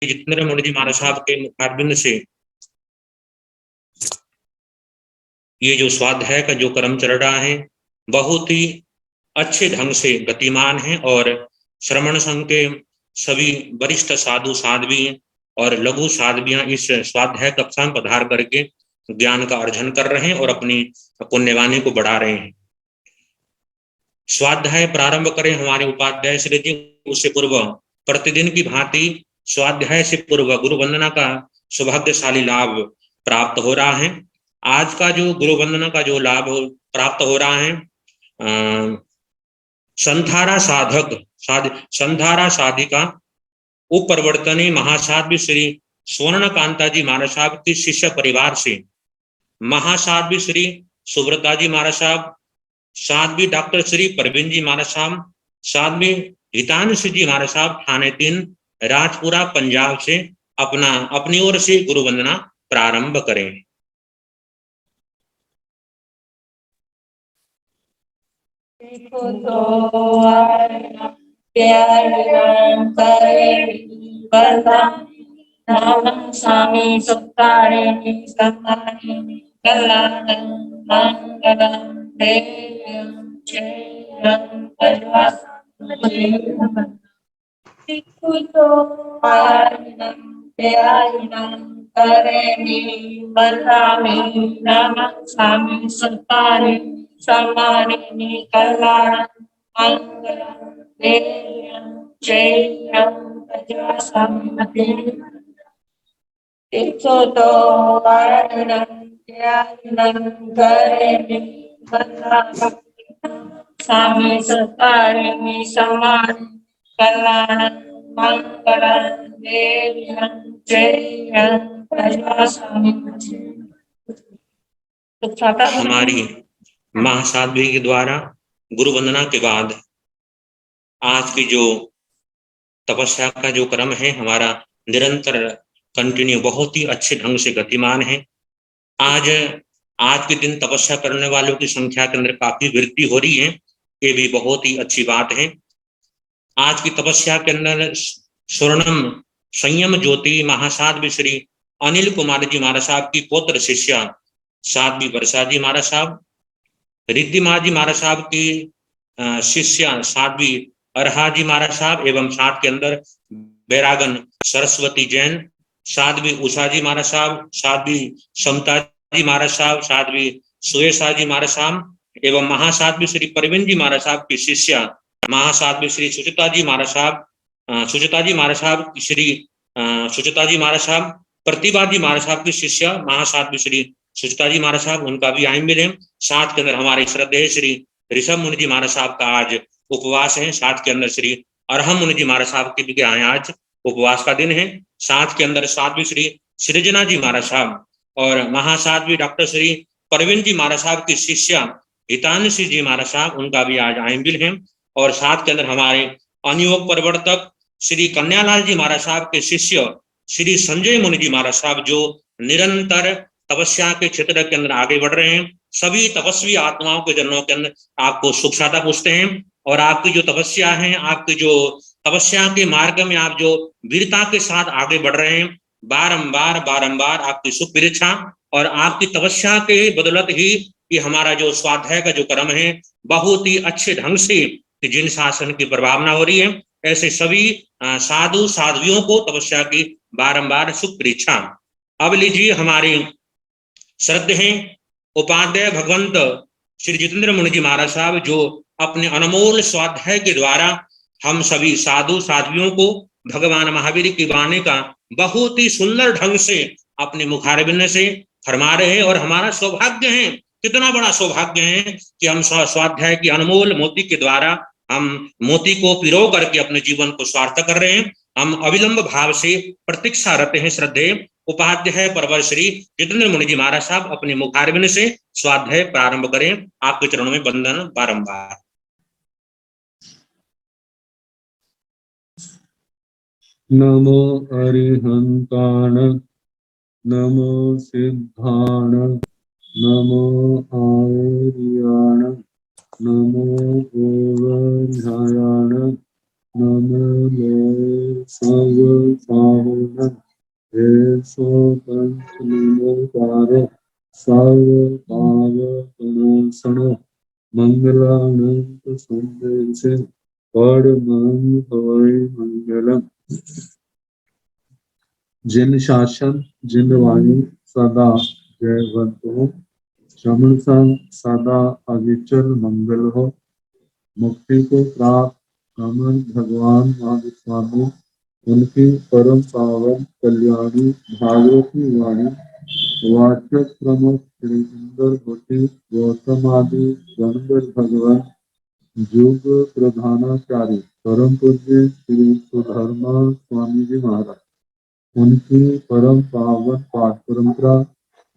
जितेंद्र मुनि जी महाराज साहब के मुखारबिंद से ये जो स्वाध्याय का जो क्रम चल रहा है बहुत ही अच्छे ढंग से गतिमान है और श्रमण संघ के सभी वरिष्ठ साधु साध्वी और लघु साध्वियां इस स्वाध्याय कक्षा में पधार करके ज्ञान का अर्जन कर रहे हैं और अपनी पुण्यवाणी को बढ़ा रहे हैं। स्वाध्याय प्रारंभ करें हमारे उपाध्याय श्री जी, उससे पूर्व प्रतिदिन की भांति स्वाध्याय से पूर्व गुरु वंदना का सौभाग्यशाली लाभ प्राप्त हो रहा है। आज का जो गुरु वंदना का जो लाभ प्राप्त हो रहा है, संधारा साधिका उपप्रवर्तनी महासाध्वी श्री स्वर्ण कांता जी महाराज साहब की शिष्य परिवार से महासाध्वी श्री सुब्रता जी महाराज साहब, साध्वी डॉक्टर श्री परवीन जी महाराज साहब, साध्वी हितांशु जी महाराज साहब थाने 3 राजपुरा पंजाब से अपनी ओर से गुरु वंदना प्रारंभ करें। स्वामी सुखारे सम्मानिनी कल्याण स्वामी सत्तारिणी सम्मान कल्याण मंगल हमारी महासाध्वी के द्वारा गुरु वंदना के बाद आज की जो तपस्या का जो क्रम है हमारा निरंतर कंटिन्यू बहुत ही अच्छे ढंग से गतिमान है। आज के दिन तपस्या करने वालों की संख्या के अंदर काफी वृद्धि हो रही है, ये भी बहुत ही अच्छी बात है। आज की तपस्या के अंदर स्वर्णम संयम ज्योति महासाध्वी श्री अनिल कुमार जी महाराज साहब की पौत्र शिष्या साध्वी वर्षा जी महाराज साहब, रिद्धिमा जी महाराज साहब की शिष्या साध्वी अरहा जी महाराज साहब एवं साथ के अंदर बैरागन सरस्वती जैन, साध्वी उषा जी महाराज साहब, साध्वी समता जी महाराज साहब, साध्वी सुयशा जी महाराज साहब एवं महासाध्वी श्री परवीन जी महाराज साहब की शिष्या महासाध्वी श्री सुचिता जी महाराज साहब, सुचिता जी महाराज साहब श्री सुचिता जी महाराज साहब, प्रतिभा जी महाराज साहब की शिष्या महासाध्वी श्री सुचिता जी महाराज साहब, उनका भी आए मिले। साथ के अंदर हमारे श्रद्धेय श्री ऋषभ मुनि जी महाराज साहब का आज उपवास है। साथ के अंदर श्री अरहम मुनि जी महाराज साहब की भी आज उपवास का दिन है। साथ के अंदर साध्वी श्री सृजना जी महाराज साहब और महासाध्वी डॉक्टर श्री परवीन जी महाराज साहब की शिष्या हितांशी जी महाराज साहब, उनका भी आज आयमिल है। और साथ के अंदर हमारे अनुयोग प्रवर्तक श्री कन्यालाल जी महाराज साहब के शिष्य श्री संजय मुनि जी महाराज साहब, जो निरंतर तपस्या के क्षेत्र के अंदर आगे बढ़ रहे हैं। सभी तपस्वी आत्माओं के जनों के अंदर आपको शुभ सादा पूछते हैं और आपकी जो तपस्या है, आपकी जो तपस्या के मार्ग में आप जो वीरता के साथ आगे बढ़ रहे हैं, बारंबार आपकी शुभेच्छा और आपकी तपस्या के बदौलत ही ये हमारा जो स्वाध्याय का जो क्रम है बहुत ही अच्छे ढंग से जिन शासन की प्रभावना हो रही है। ऐसे सभी साधु साध्वियों को तपस्या की बारंबार शुभेच्छा। अब लीजिए हमारे श्रद्धेय उपाध्याय भगवंत श्री जितेंद्र मुनि जी महाराज साहब, जो अपने अनमोल स्वाध्याय के द्वारा हम सभी साधु साध्वियों को भगवान महावीर की वाणी का बहुत ही सुंदर ढंग से अपने मुखारबिंद से फरमा रहे हैं। और हमारा सौभाग्य है, कितना बड़ा सौभाग्य है कि हम स्वाध्याय की अनमोल मोती के द्वारा हम मोती को पिरो करके अपने जीवन को सार्थक कर रहे हैं। हम अविलंब भाव से प्रतीक्षा रहते हैं। श्रद्धेय उपाध्याय परवर श्री जितेंद्र मुनि जी महाराज साहब अपने मुखारबिंद से स्वाध्याय प्रारंभ करें। आपके चरणों में वंदन बारंबार। नमो अरिहंताण, नमो सिद्धाण, नमो आर्याण, नमो ओवध्यायाण, नमो सर्व साहुन सो पंच नमोकार सर्व पाव प्रणाशन मंगलानंत संदेश परमं हवै मंगलम। जिन शासन जिन वाणी सदा जयवंत हो, शमन संग सदा अविचल मंगल हो, मुक्ति को प्राप्त कमल भगवान नाथ स्वामी, उनकी परम पावन कल्याणी भागवती वाणी वाचक प्रमुख श्री इंदर भट्टी गौतम आदि गणगर भगवान युग प्रधानाचार्य परम पूज्य श्री सुधर्मा स्वामी जी महाराज, उनकी परम पावन पाठ परंपरा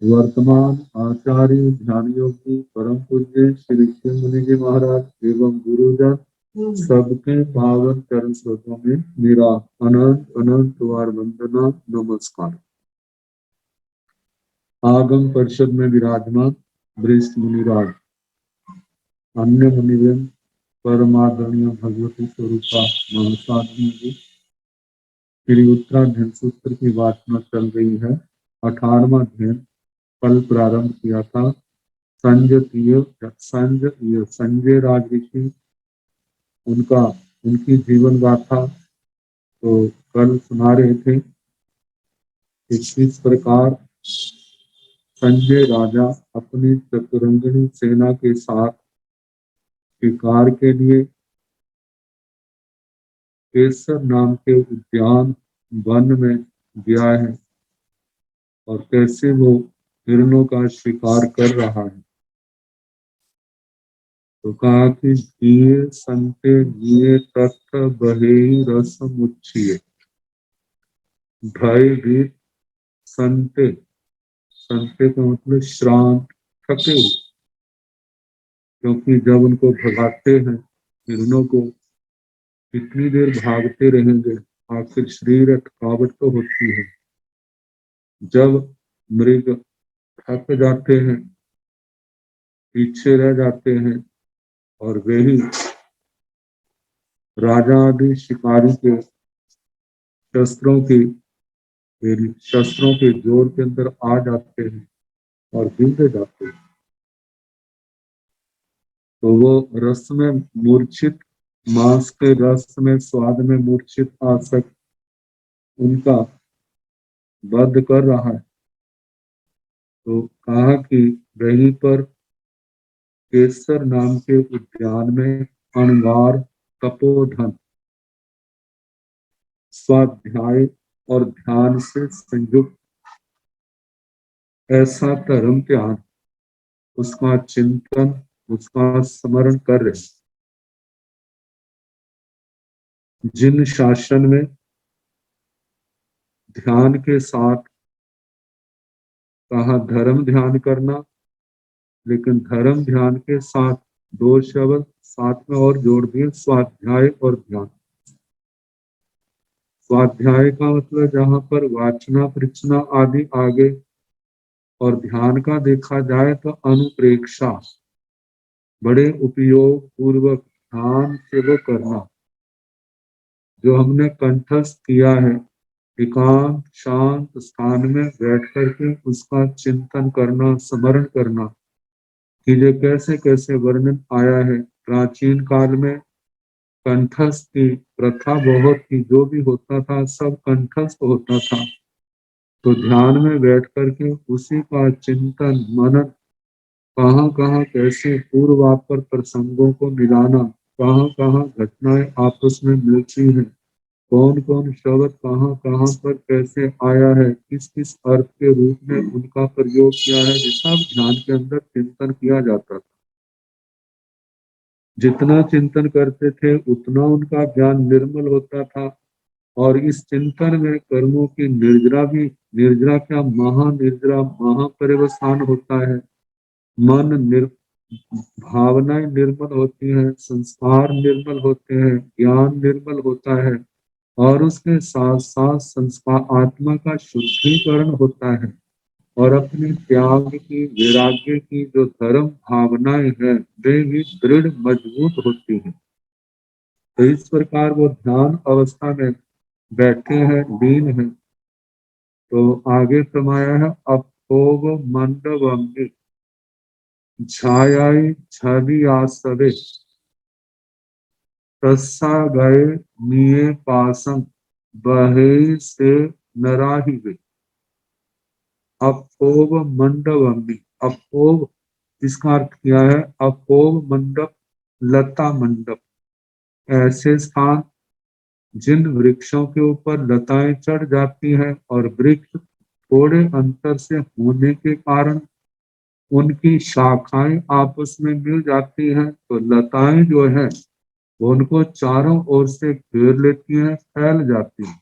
वर्तमान आचार्य ध्यान योगी परम पूज्य श्री शिव मुनि जी महाराज एवं गुरुजन सबके पावन चरण स्रोतों में मेरा अनंत अनंत वार वंदना नमस्कार। आगम परिषद में विराजमान वरिष्ठ मुनिराज, अन्य मुनिजन, परमादरणीय भगवती स्वरूपा महासाधु जी, श्री उत्तराध्ययन सूत्र की वाचना चल रही है। 18वां अध्ययन कल प्रारंभ किया था। संजय राज ऋषि, उनकी जीवन गाथा तो कल सुना रहे थे। इस प्रकार संजय राजा अपनी चतुरंगिणी सेना के साथ शिकार के लिए केसर नाम के उद्यान वन में गया है और कैसे वो हिरणों का शिकार कर रहा है। तो कहा कि जिए संते जिए तख्त बहे रस मुच्छिए, भय भीत संते, संते का मतलब श्रांत, थके हुए, क्योंकि जब उनको भगाते हैं हिरणों को, कितनी देर भागते रहेंगे, आखिर शरीर थकावट तो होती है। जब मृग थक जाते हैं, पीछे रह जाते हैं और वही राजा आदि शिकारी के शस्त्रों के जोर के अंदर आ जाते हैं और बीते जाते हैं, तो वो रस में मूर्छित, मांस के रस में स्वाद में मूर्छित आसक्त उनका वध कर रहा है। तो कहा कि वहीं पर केसर नाम के उद्यान में अणगार तपोधन स्वाध्याय और ध्यान से संयुक्त ऐसा धर्म ध्यान, उसका चिंतन, उसका स्मरण कर रहे। जिन शासन में ध्यान के साथ कहा धर्म ध्यान करना, लेकिन धर्म ध्यान के साथ दो शब्द साथ में और जोड़ दिए, स्वाध्याय और ध्यान। स्वाध्याय का मतलब जहां पर वाचना परीक्षना आदि आगे, और ध्यान का देखा जाए तो अनुप्रेक्षा, बड़े उपयोग पूर्वक ध्यान से वो करना जो हमने कंठस्थ किया है, एकांत शांत स्थान में बैठ करके उसका चिंतन करना, स्मरण करना कि जो कैसे कैसे वर्णन आया है। प्राचीन काल में कंठस्थ की प्रथा बहुत थी, जो भी होता था सब कंठस्थ होता था। तो ध्यान में बैठ करके उसी का चिंतन मनन, कहाँ कहाँ कैसे पूर्वापर प्रसंगों को मिलाना, कहाँ कहाँ घटनाएं आपस में मिलती हैं, कौन कौन शब्द कहाँ कहाँ पर कैसे आया है, किस किस अर्थ के रूप में उनका प्रयोग किया है, ये सब ध्यान के अंदर चिंतन किया जाता था। जितना चिंतन करते थे उतना उनका ज्ञान निर्मल होता था। और इस चिंतन में कर्मों की निर्जरा भी, निर्जरा क्या, महानिर्जरा, महापरिवसान होता है। भावनाएं निर्मल होती हैं, संस्कार निर्मल होते हैं, ज्ञान निर्मल होता है, और उसके साथ साथ संस्कार आत्मा का शुद्धिकरण होता है। और अपने त्याग की, वैराग्य की जो धर्म भावनाएं हैं वे भी दृढ़ मजबूत होती हैं। तो इस प्रकार वो ध्यान अवस्था में बैठे हैं, लीन हैं। तो आगे फरमाया है अपोग मंडवम्नि छायाई छवि आसवे तस्सा गए निये पासम बहे से नराहिवे। अपोग मंडवम्नि, अपोग इसका अर्थ किया है अपोग मंडप, लता मंडप, ऐसे स्थान जिन वृक्षों के ऊपर लताएं चढ़ जाती हैं और वृक्ष थोड़े अंतर से होने के कारण उनकी शाखाएं आपस में मिल जाती हैं, तो लताएं जो है वो उनको चारों ओर से घेर लेती हैं, फैल जाती हैं।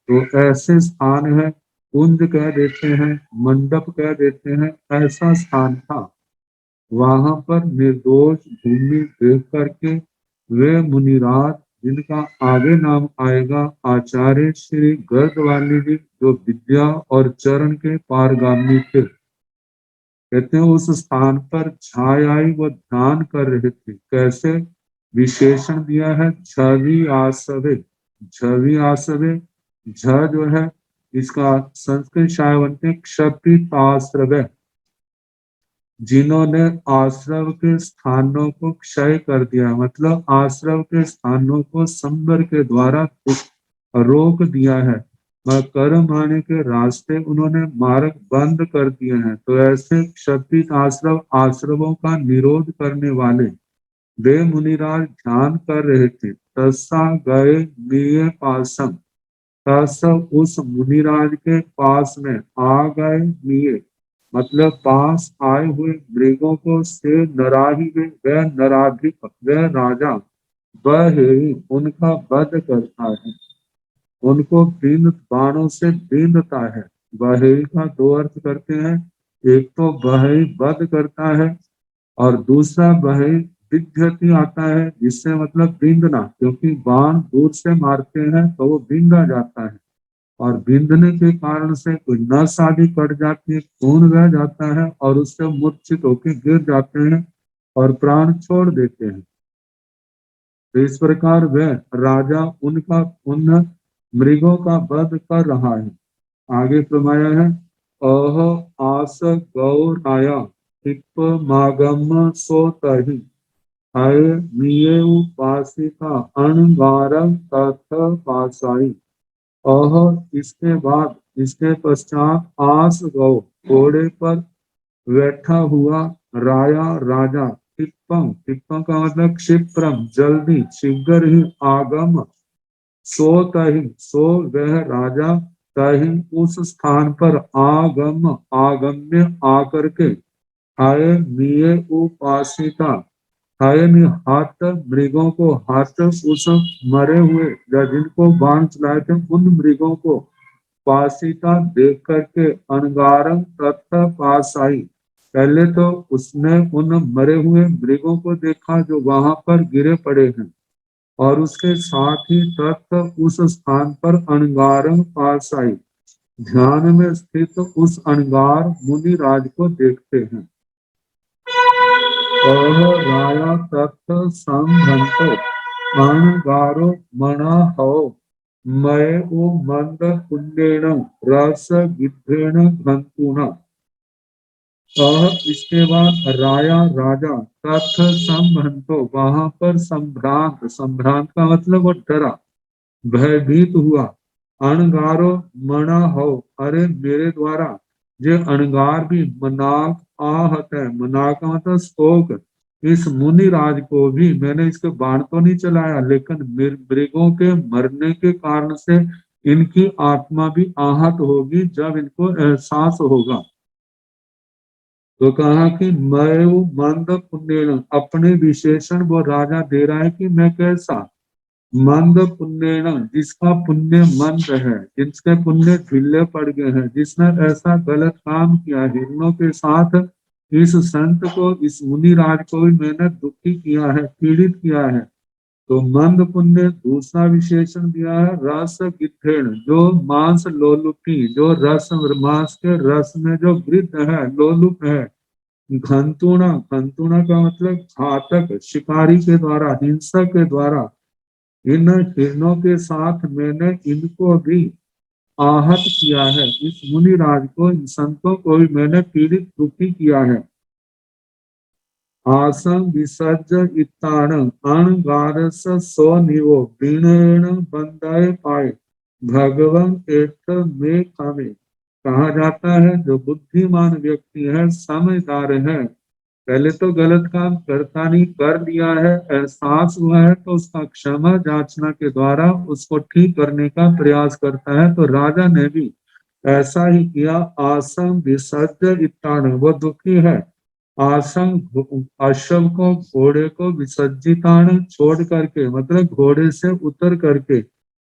तो ऐसे स्थान है, कुंज कह देते हैं, मंडप कह देते हैं, ऐसा स्थान था। वहां पर निर्दोष भूमि देख करके वे मुनिराज, जिनका आगे नाम आएगा आचार्य श्री गर्दवाली जी, जो विद्या और चरण के पारगामी थे, कहते हैं उस स्थान पर छायाई वो ध्यान कर रहे थे। कैसे? विशेषण दिया है छवि आसवे। छवि आसवे, झ जो है इसका संस्कृत शायद बनते क्षपिताश्रव, जिन्होंने आश्रव के स्थानों को क्षय कर दिया, मतलब आश्रव के स्थानों को संबर के द्वारा रोक दिया है, कर्म आने के रास्ते उन्होंने मार्ग बंद कर दिए हैं। तो ऐसे क्षपित आश्रव, आश्रवों का निरोध करने वाले वे मुनिराज ध्यान कर रहे थे। तस्सा गए निये पासम, तस उस मुनिराज के पास में आ गए निये, मतलब पास आए हुए मृगों को से नराही में वह नराधिप, वह राजा वह उनका वध करता है, उनको बीन बाणों से बीनता है। बहेई का दो अर्थ करते हैं, एक तो बहेई वध करता है और दूसरा बहेई विध्यति आता है, जिससे मतलब बींदना, क्योंकि बाण दूर से मारते हैं तो वो बींदा जाता है और बींदने के कारण से कोई नस आदि कट जाती है, खून बह जाता है और उससे मूर्छित होकर गिर जाते हैं और प्राण छोड़ देते हैं। तो इस प्रकार वह राजा उनका उन मृगों का वध कर रहा है। आगे फरमाया है अह आस गौराया हिप मागम सोतहि हय मिये उपासिका अणगारम तथ पासाई। अह इसके बाद, इसके पश्चात आस गौ घोड़े पर बैठा हुआ राया राजा, टिप्पम, टिप्पम का मतलब क्षिप्रम, जल्दी, शीघ्र ही, आगम, सो तहि, सो वह राजा, तहि उस स्थान पर, आगम आगम्य आकर के, हाय मिये उपासिता, हाय में हाथ मृगों को, हाथ उस मरे हुए या जिनको बाण चलाए थे उन मृगों को, पासिता देख करके, अनगारम तथा पासाई, पहले तो उसने उन मरे हुए मृगों को देखा जो वहां पर गिरे पड़े हैं, और उसके साथ ही तत्व उस स्थान पर अणगारम पासाई, ध्यान में स्थित उस अणगार मुनि राज को देखते हैं। और राया तत्व संभंतो अणगारो मना हो मय ओ मंद पुण्येण रस गिद्धेण घंतुना। इसके बाद राया राजा तथ संभ्रंतो, वहां पर संभ्रांत, संभ्रांत का मतलब वो डरा, भयभीत हुआ। अणगारो मना हो, अरे मेरे द्वारा जो अणगार भी मनाक आहत है, मनाक का मतलब शोक, इस मुनि राज को भी मैंने इसके बाण तो नहीं चलाया, लेकिन मृगों के मरने के कारण से इनकी आत्मा भी आहत होगी जब इनको एहसास होगा। तो कहा कि मैं मंद पुण्य, अपने विशेषण वो राजा दे रहा है कि मैं कैसा मंद पुण्य, जिसका पुण्य मंद है, जिसके पुण्य ढीले पड़ गए हैं, जिसने ऐसा गलत काम किया, हिरणों के साथ इस संत को, इस मुनि राज को भी मैंने दुखी किया है, पीड़ित किया है। तो मंद पुण्य दूसरा विशेषण दिया है रस गिद्धेण, जो मांस लोलुपी, जो रस मांस के रस में जो वृद्ध है, लोलुप है। घंतुणा, घंतुणा का मतलब घातक, शिकारी के द्वारा, हिंसक के द्वारा इन हिरणों के साथ मैंने इनको भी आहत किया है। इस मुनि राज को, इन संतों को भी मैंने पीड़ित दुखी किया है। आसं विसर्ज इत्ताण अणगारस सो निवो बीणेण बंदाए पाए भगवन एथ में कामे। कहा जाता है जो बुद्धिमान व्यक्ति है, समझदार है, पहले तो गलत काम करता नहीं, कर लिया है, एहसास हुआ है तो उसका क्षमा याचना के द्वारा उसको ठीक करने का प्रयास करता है। तो राजा ने भी ऐसा ही किया। आसम विसर्ज इत्ताण, वो दुखी है। आसम अश्व को, घोड़े को, विसर्जितान छोड़ करके, मतलब घोड़े से उतर करके,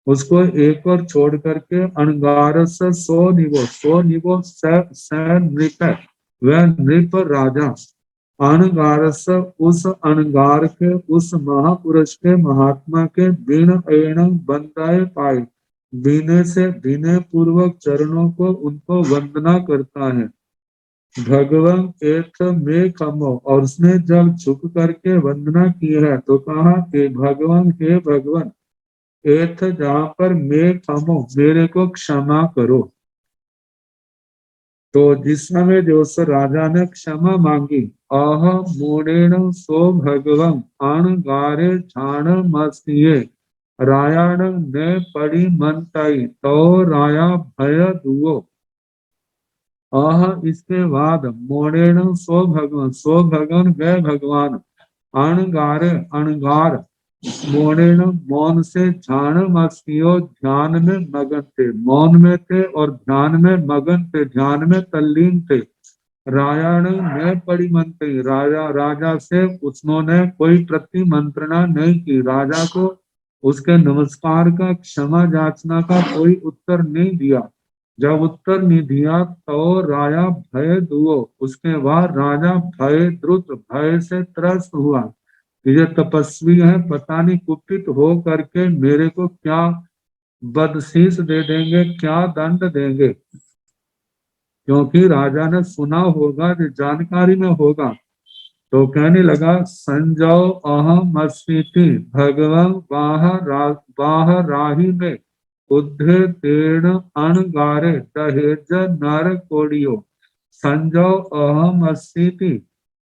उसको एक और छोड़ करके, अणगारस सो निवो, सो निवो नृप, वह नृप राजा, अणगारस उस अणगार के, उस महापुरुष के, महात्मा के, बीण एण बंदाए पाए, बीने से बीने पूर्वक चरणों को, उनको वंदना करता है। भगवान एथ में कमो, और उसने जब झुक करके वंदना की है तो कहा कि भगवान, हे भगवान, एथ जहाँ पर मैं कमो, मेरे को क्षमा करो। तो जिस समय जो उस राजा ने क्षमा मांगी, अह मूढ़ेण सो भगवं अणगारे झाण मस्तिये रायाण ने पड़ी मनताई तो राया भय दुओ। इसके बाद मोड़ेण सो भगवान वह भगवान, अणगारे अणगार, मोड़ेण मौन से, झाण मस्तियो ध्यान में मगन थे, मौन में थे और ध्यान में मगन थे, ध्यान में तल्लीन थे। रायाण में पड़ी मंत्री, राजा से उन्होंने कोई प्रति मंत्रणा नहीं की, राजा को उसके नमस्कार का, क्षमा याचना का कोई उत्तर नहीं दिया। जब उत्तर नहीं दिया तो राजा भय दुओ, उसके बाद राजा भय द्रुत, भय से त्रस्त हुआ। ये तपस्वी है, पता नहीं कुपित हो करके मेरे को क्या बदशीश दे देंगे, क्या दंड देंगे। क्योंकि राजा ने सुना होगा, जो जानकारी में होगा, तो कहने लगा, संजो अहम अस्मिति भगवान बाह राही में उद्धे तेण अणगारे दहेज नर कोडियो। संजो अहम अस्मिति,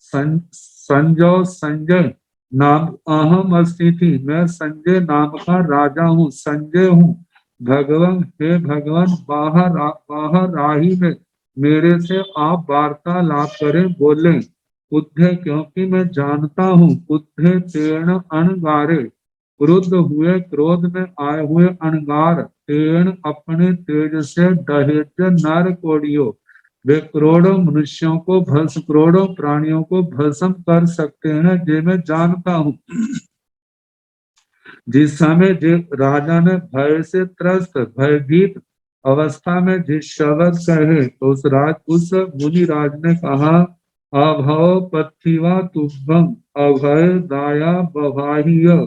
संजो संजय नाम, अहम अस्मिति, मैं संजय नाम का राजा हूँ, संजय हूँ। भगवान, हे भगवान, बाहर राही में मेरे से आप वार्तालाप करें, बोले। उद्धे, क्योंकि मैं जानता हूँ, उद्धे तेण अणगारे, क्रुद्ध हुए, क्रोध में आए हुए, अणगार तेण अपने तेज से, दहेज नर कोडियो, वे करोड़ों मनुष्यों को भस्म, करोड़ों प्राणियों को भस्म कर सकते हैं, ये मैं जानता हूँ। जिस समय जिस राजा ने भय से त्रस्त, भयभीत अवस्था में जिस शब्द कहे, तो उस मुनि राज ने कहा, अभव पथिवा तुभ्यम अभय दाया बवाह्य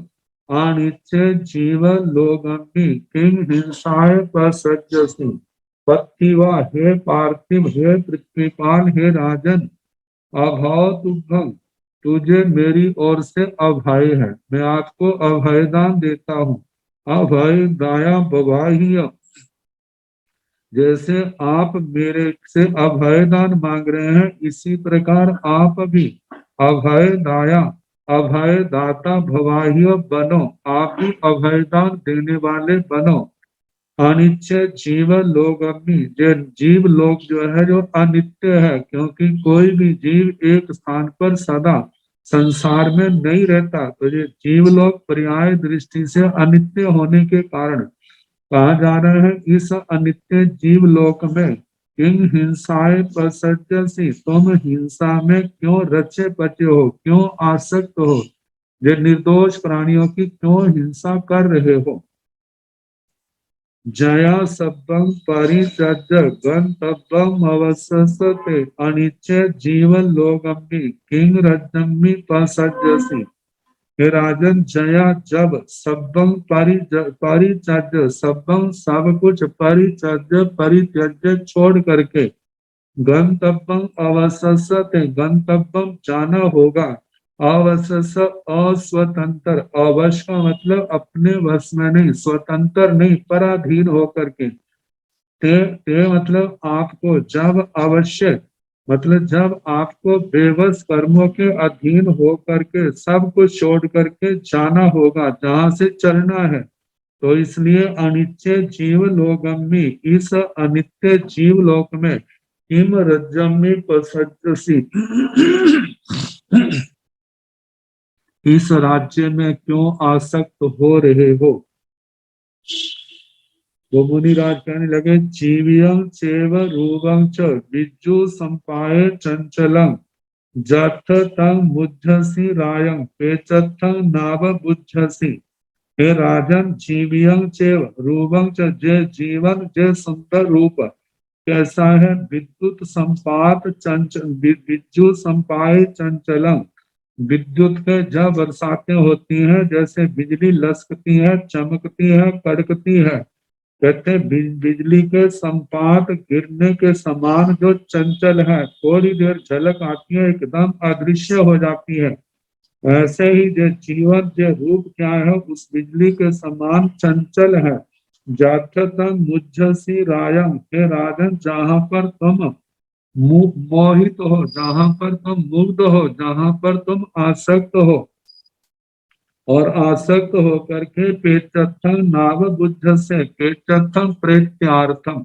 अनिच्चे जीव लोगम्बी किंग हिंसाय प्रसज्जसि। पथिवा, हे पार्थिव, हे पृथ्वीपाल, हे राजन, अभव तुभ्यम, तुझे मेरी ओर से अभय है, मैं आपको अभयदान देता हूँ। अभय दाया बवाह्य, जैसे आप मेरे से अभयदान मांग रहे हैं, इसी प्रकार आप भी अभय दाया, अभय दाता भवाह्य बनो, आप भी अभयदान देने वाले बनो। अनित्य जीव लोगम्बी, जो जीव लोग जो है, जो अनित्य है, क्योंकि कोई भी जीव एक स्थान पर सदा संसार में नहीं रहता, तो ये जीव लोग पर्याय दृष्टि से अनित्य होने के कारण कहा जा रहा है, इस अनित्य जीव लोक में किंग हिंसाए प्रसज्जसि, तुम हिंसा में क्यों रचे पचे हो, क्यों आसक्त हो, ये निर्दोष प्राणियों की क्यों हिंसा कर रहे हो। जया सब्बं परित्यज्य गंतव्यम अवसस्ते अनिच्य जीवन लोगम्बि किंग रज्जम्बि प्रसज्जसि। हे राजन, जया जब सब्बं परित्यज्य, सब्बं सब कुछ, परित्यज्य परित्यज्य छोड़ करके, गंतव्यम अवसस्ते, गंतव्यम जाना होगा, अवश अस्वतंत्र, अवश का मतलब अपने वश में नहीं, स्वतंत्र नहीं, पराधीन होकर के। ते मतलब आपको, जब अवश्य मतलब जब आपको बेबस कर्मों के अधीन हो करके सब कुछ छोड़ करके जाना होगा, जहां से चलना है। तो इसलिए अनित्य जीव लोकम्मि, इस अनित्य जीव लोक में किम रज्जम्मि पसज्जसि, इस राज्य में क्यों आसक्त हो रहे हो। वो मुनिराज कहने लगे, जीवियं चेव रूपं च विज्जु संपाये चंचलं, जथ तं बुद्धसि रायं पेचथं नाव बुद्धसि। हे राजन, जीवियं चेव रूपं च, जे जीवन, जे सुंदर रूप कैसा है, विद्युत संपात चंचल, विद्युत संपाय चंचलम, विद्युत के जब बरसातें होती हैं, जैसे बिजली लसकती है, चमकती है, कड़कती है, कहते हैं बिजली के संपात गिरने के समान जो चंचल है, थोड़ी देर झलक आती है, एकदम अदृश्य हो जाती है। ऐसे ही जो जीवन, जो रूप क्या है, उस बिजली के समान चंचल है। जाठतम मुझसी रायम, हे राजन, जहाँ पर तुम मोहित हो, जहाँ पर तुम मुग्ध हो, जहाँ पर तुम आसक्त हो, और आसक्त होकर के पेचथम नाव बुद्ध से, पेचथम प्रेत्यार्थम,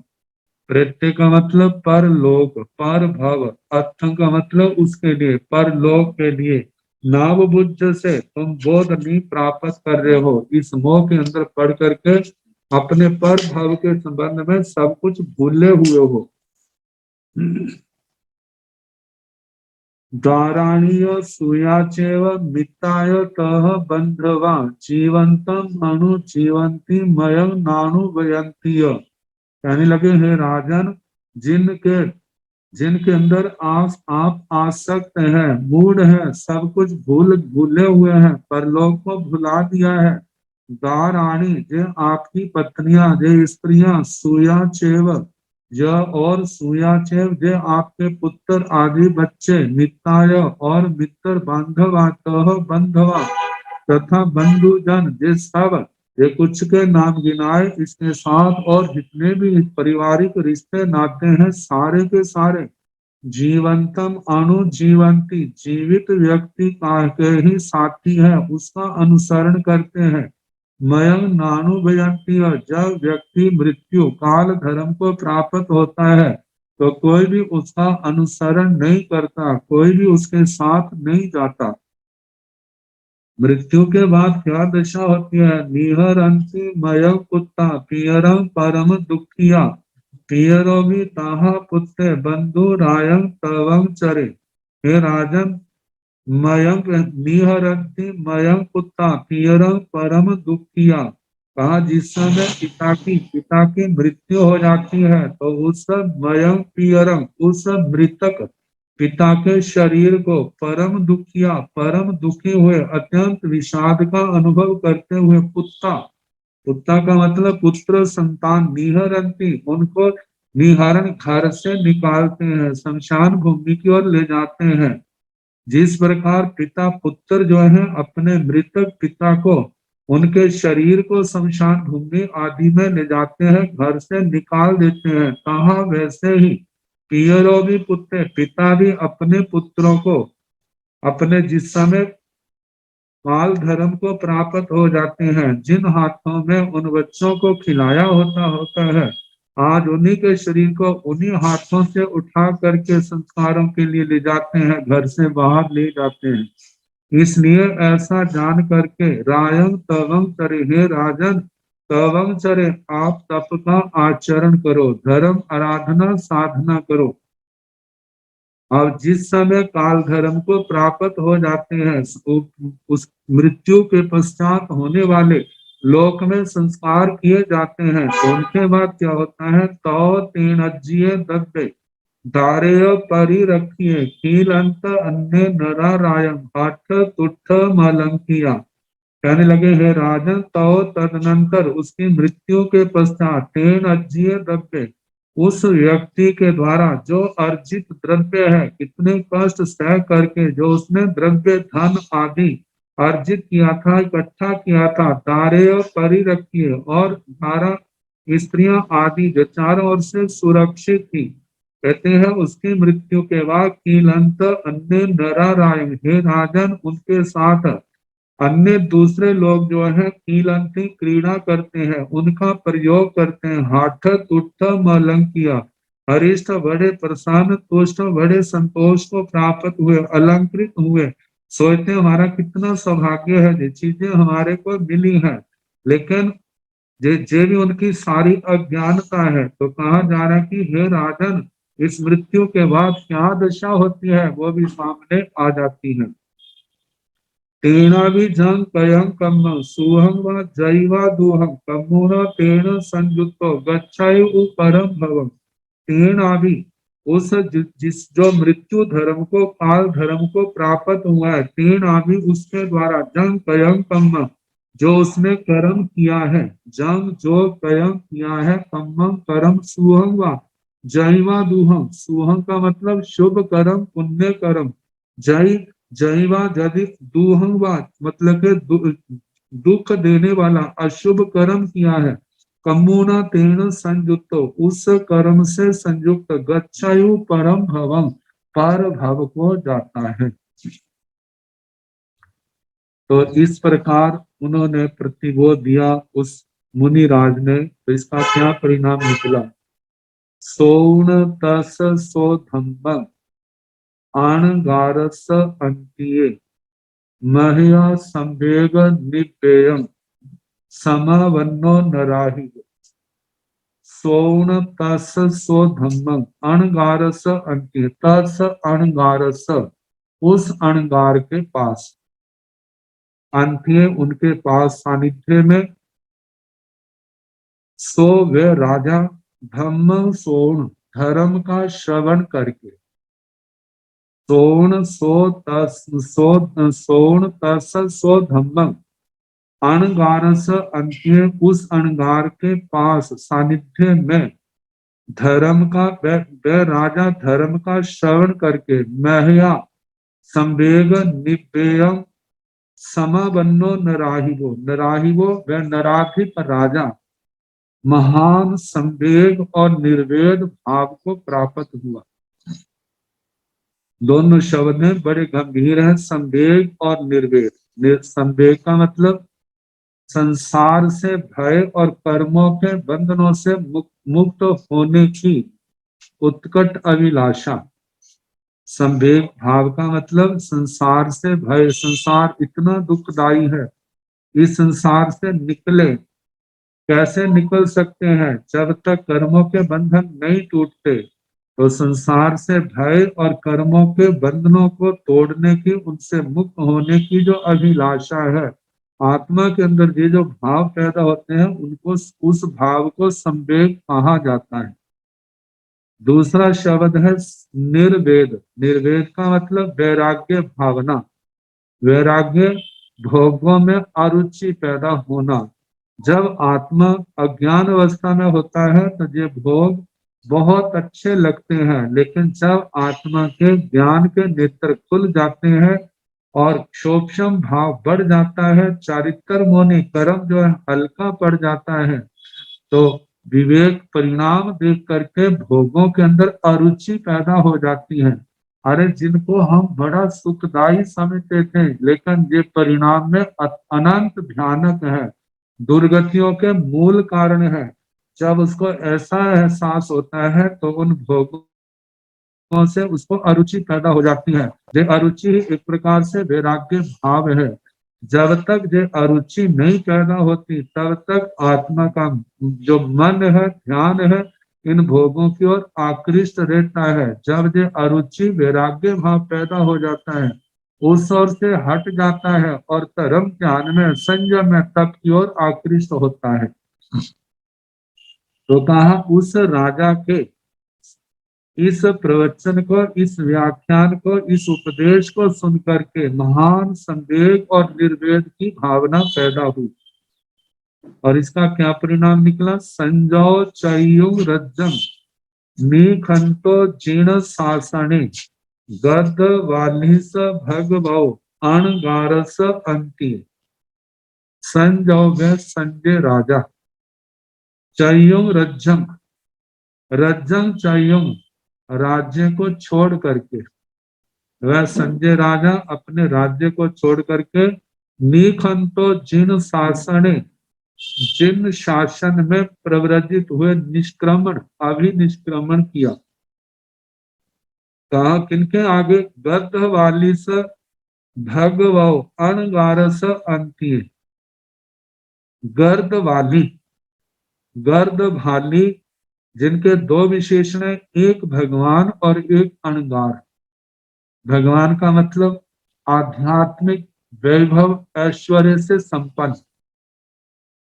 प्रेत्य का मतलब परलोक, पर भव, अर्थम का मतलब उसके लिए, परलोक के लिए, नाव बुद्ध से तुम बोध नहीं प्राप्त कर रहे हो, इस मोह के अंदर पढ़ करके अपने पर भव के संबंध में सब कुछ भूले हुए हो। दाराणीय सूयाचेव मिताय तह बंधवा, जीवंतम अनु जीवंती मयं नानुभयंती। कहने लगे, हे राजन, जिनके जिनके अंदर आप आसक्त हैं, मूड है, सब कुछ भूले हुए हैं, परलोक को भुला दिया है। दाराणी, जे आपकी पत्नियां, जे स्त्रियां, सूया चेव, ज और सूयाचेव, जे आपके पुत्र आदि बच्चे, मिताय और मित्र, बांधवा तह बंधवा, तथा बंधुजन, जे सब, ये कुछ के नाम गिनाए, इसके साथ और जितने भी पारिवारिक रिश्ते नाते हैं, सारे के सारे, जीवंतम अणु जीवंती, जीवित व्यक्ति का के ही साथी है, उसका अनुसरण करते हैं। मयंग नानुभयंती, जब व्यक्ति मृत्यु काल धर्म को प्राप्त होता है, तो कोई भी उसका अनुसरण नहीं करता, कोई भी उसके साथ नहीं जाता। मृत्यु के बाद क्या दशा होती है, निहरंती मयंग कुत्ता पियरम परम दुखिया, पियरो भी ताहा पुत्ते बंधु रायंग तवंग चरे। हे राजन, मयंक निहरंती मयंक कुत्ता पियरम परम दुखिया, कहा जिस समय पिता की मृत्यु हो जाती है, तो उस मयंक पियरम, उस मृतक पिता के शरीर को परम दुखिया, परम दुखी हुए, अत्यंत विषाद का अनुभव करते हुए, कुत्ता, कुत्ता का मतलब पुत्र संतान, निहरंती, उनको निहरण घर से निकालते हैं, शमशान भूमि की ओर ले जाते हैं। जिस प्रकार पिता पुत्र जो है अपने मृतक पिता को, उनके शरीर को शमशान भूमि आदि में ले जाते हैं, घर से निकाल देते हैं, कहा वैसे ही पियरो भी पुत्र, पिता भी अपने पुत्रों को, अपने जिस समय काल धर्म को प्राप्त हो जाते हैं, जिन हाथों में उन बच्चों को खिलाया होता है, आज उन्हीं के शरीर को उन्हीं हाथों से उठा करके संस्कारों के लिए ले जाते हैं, घर से बाहर ले जाते हैं। इसलिए ऐसा जान करके रायंग तवंग चरे, हे राजन, तवंग चरे, आप तप का आचरण करो, धर्म आराधना साधना करो। और जिस समय काल धर्म को प्राप्त हो जाते हैं, उस मृत्यु के पश्चात होने वाले लोक में संस्कार किए जाते हैं, तो उनके बाद क्या होता है, तो तीन अज्जिए दग्धे दारेय परि रखिए, कील अंत अन्य नरा रायम हठ तुठ मलंकिया। कहने लगे, हे राजन, तो तदनंतर उसकी मृत्यु के पश्चात तीन अज्जिए दग्धे, उस व्यक्ति के द्वारा जो अर्जित द्रव्य है, कितने कष्ट सह करके जो उसने द्रव्य धन आदि अर्जित किया था, इकट्ठा किया था, दारेय परिरखिए और 12 स्त्रियां आदि जो चारों ओर से सुरक्षित थी, कहते हैं उसकी मृत्यु के बाद कीलंत अन्य नरारायण, हे राजन उनके साथ अन्य दूसरे लोग जो है कीलंती क्रीड़ा करते हैं, उनका प्रयोग करते हैं। हाठ तुष्ट मलंकिया, हरिष्ठ बड़े प्रसन्न, तुष्ट बड़े संतोष को प्राप्त हुए, अलंकृत हुए, सोचते हमारा कितना सौभाग्य है, ये चीजें हमारे को मिली है। लेकिन जे भी उनकी सारी अज्ञानता है, तो कहा जा रहा है कि हे राजन इस मृत्यु के बाद क्या दशा होती है वो भी सामने आ जाती है। तेना भी जंग कयं कम सुहं व जैवा दुहं कमुना तेन संयुक्तो गच्छायु परम भवम। तेना भी उस जिस जो मृत्यु धर्म को काल धर्म को प्राप्त हुआ है, तेना भी उसके द्वारा जंग कयं कम जो उसने कर्म किया है, जंग जो कर्म किया है, कम्मम कर्म सुहं व जैवा दुहं, सुहं का मतलब शुभ कर्म पुण्य कर्म, जय जैवा यदि दुहंगवा मतलब के दुख देने वाला अशुभ कर्म किया है, कमुना तेन संयुक्त उस कर्म से संयुक्त गच्छायु परम भवम पर भव को जाता है। तो इस प्रकार उन्होंने प्रतिबोध दिया उस मुनिराज ने। तो इसका क्या परिणाम निकला? सोण तस सो धम्म आणगारस अंतिये महया संवेग निपेयम समावन्नो नराहि। सोण तस सो धम्म अणगारस अंतिये, तस अणगारस उस अणगार के पास, अंतिये उनके पास सानिध्य में, सो वे राजा धम्म सोण धर्म का श्रवण करके, सोण सो तस सो सोण तस सो धम्म अणगारस अंत्य उस अणगार के पास सानिध्य में धर्म का वे राजा धर्म का श्रवण करके महया संवेग निपेयम समावन्नो नराहिवो, नराहिवो वे नराधिप राजा महान संवेग और निर्वेद भाव को प्राप्त हुआ। दोनों शब्द में बड़े गंभीर है, संवेग और निर्वेद। संवेग का मतलब संसार से भय और कर्मों के बंधनों से मुक्त होने की उत्कट अभिलाषा। संवेग भाव का मतलब संसार से भय, संसार इतना दुखदाई है, इस संसार से निकले, कैसे निकल सकते हैं? जब तक कर्मों के बंधन नहीं टूटते। तो संसार से भय और कर्मों के बंधनों को तोड़ने की, उनसे मुक्त होने की जो अभिलाषा है, आत्मा के अंदर ये जो भाव पैदा होते हैं, उनको उस भाव को संवेग कहा जाता है। दूसरा शब्द है निर्वेद। निर्वेद का मतलब वैराग्य भावना, वैराग्य भोगों में अरुचि पैदा होना। जब आत्मा अज्ञान अवस्था में होता है तो ये भोग बहुत अच्छे लगते हैं, लेकिन जब आत्मा के ज्ञान के नेत्र खुल जाते हैं और सूक्ष्म भाव बढ़ जाता है, चारित्र मोनि कर्म जो है हल्का पड़ जाता है, तो विवेक परिणाम देख करके भोगों के अंदर अरुचि पैदा हो जाती है। अरे जिनको हम बड़ा सुखदायी समझते थे, लेकिन ये परिणाम में अनंत भयानक है, दुर्गतियों के मूल कारण है। जब उसको ऐसा एहसास होता है तो उन भोगों से उसको अरुचि पैदा हो जाती है। ये अरुचि एक प्रकार से वैराग्य भाव है। जब तक ये अरुचि नहीं पैदा होती, तब तक आत्मा का जो मन है, ध्यान है, इन भोगों की ओर आकृष्ट रहता है। जब ये अरुचि वैराग्य भाव पैदा हो जाता है, उस ओर से हट जाता है और धर्म ध्यान में, संयम में, तप की ओर आकृष्ट होता है। तो कहा उस राजा के इस प्रवचन को, इस व्याख्यान को, इस उपदेश को सुनकर के महान संवेग और निर्वेद की भावना पैदा हुई। और इसका क्या परिणाम निकला? संजो चयुंग रज्जम निखंतो जीर्ण शासने गद वालिस भगवो अणगारस अंति संजौव्य संजय राजा चयुंग रज्जंग रज्जंग चयुंग राज्य को छोड़ करके, वह संजय राजा अपने राज्य को छोड़ करके निखंतो जिन शासने जिन शासन में प्रव्रजित हुए निष्क्रमण अभिनिष्क्रमण किया। कहा किनके आगे? गद्ध वाली स भगवो अणगारस अंतिय। गर्द वाली, गर्द भाली, जिनके दो विशेषण है, एक भगवान और एक अणगार। भगवान का मतलब आध्यात्मिक वैभव ऐश्वर्य से संपन्न।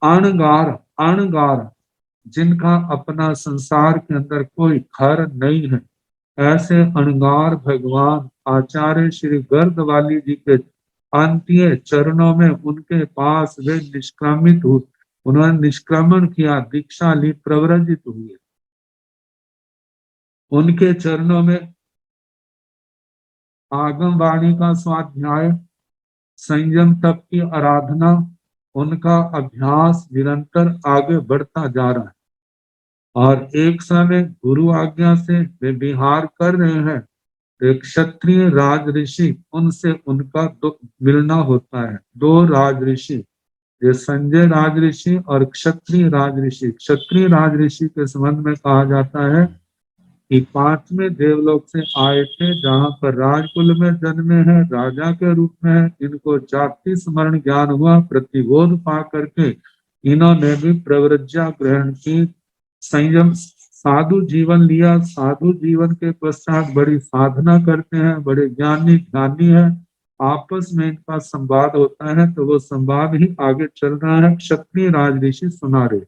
अणगार, अणगार जिनका अपना संसार के अंदर कोई घर नहीं है, ऐसे अणगार भगवान आचार्य श्री गर्दवाली जी के अंतिय चरणों में उनके पास वे निष्क्रमित हुए, उन्होंने निष्क्रमण किया, दीक्षा ली, प्रव्रजित हुए। उनके चरणों में आगम वाणी का स्वाध्याय, संयम तप की आराधना, उनका अभ्यास निरंतर आगे बढ़ता जा रहा है। और एक समय गुरु आज्ञा से वे विहार कर रहे हैं, एक क्षत्रिय राज ऋषि, उनसे उनका मिलना होता है। दो राज ऋषि, ये संजय राज ऋषि और क्षत्रिय राज ऋषि। क्षत्रिय राज ऋषि के संबंध में कहा जाता है कि 5वें देवलोक से आए थे, जहां पर राजकुल में जन्मे हैं, राजा के रूप में है। इनको जाति स्मरण ज्ञान हुआ, प्रतिबोध पा करके इन्होंने भी प्रव्रज्या ग्रहण की, संयम साधु जीवन लिया। साधु जीवन के पश्चात बड़ी साधना करते हैं, बड़े ज्ञानी ध्यानी है, आपस में इनका संवाद होता है, तो वो संवाद ही आगे चल रहा है, क्षत्रिय राज ऋषि सुना रहे।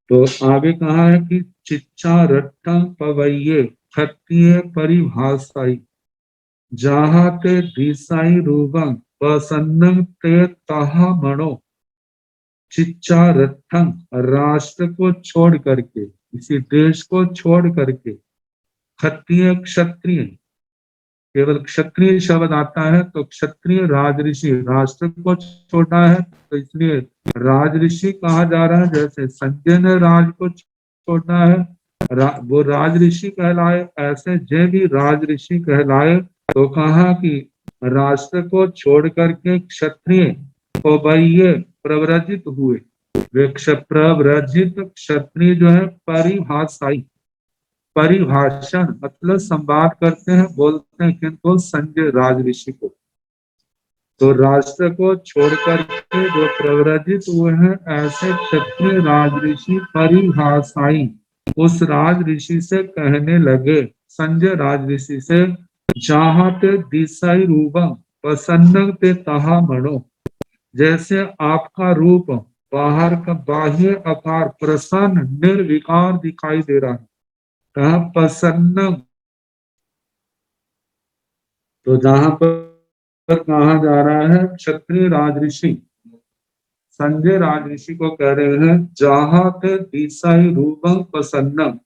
तो आगे कहा है कि चिच्चा रट्टम पवैये क्षत्रिय परिभाषाई जहा ते दिशाई रूपम प्रसन्नम ते तहा मणो। चिच्चा रट्टम, राष्ट्र को छोड़ करके, इसी देश को छोड़ करके, क्षत्रिय, क्षत्रिय केवल क्षत्रिय शब्द आता है तो क्षत्रिय राज ऋषि, राष्ट्र को छोड़ा है तो इसलिए राज ऋषि कहा जा रहा है। जैसे संजय ने राज को छोड़ा है, वो राज ऋषि कहलाए, ऐसे जे भी राज ऋषि कहलाए। तो कहा कि राष्ट्र को छोड़ करके क्षत्रिय पवैये प्रव्रजित हुए। वे प्रव्रजित क्षत्रिय जो है परिभाषाई, परिभाषण मतलब संवाद करते हैं, बोलते हैं किनको? संजय राज ऋषि को। तो राष्ट्र को छोड़ करके जो प्रव्रजित हुए हैं, ऐसे क्षत्रिय राज ऋषि परिभाषाई उस राज ऋषि से कहने लगे, संजय राज ऋषि से, जहाँ ते दिशाई रूपम प्रसन्न ते तहा मणो। जैसे आपका रूप बाहर का बाह्य आकार प्रसन्न निर्विकार दिखाई दे रहा है, कहा प्रसन्न। तो जहां पर कहा जा रहा है क्षत्रिय राज ऋषि संजय राज ऋषि को कह रहे हैं, जहां ते दिशाई रूपम प्रसन्न,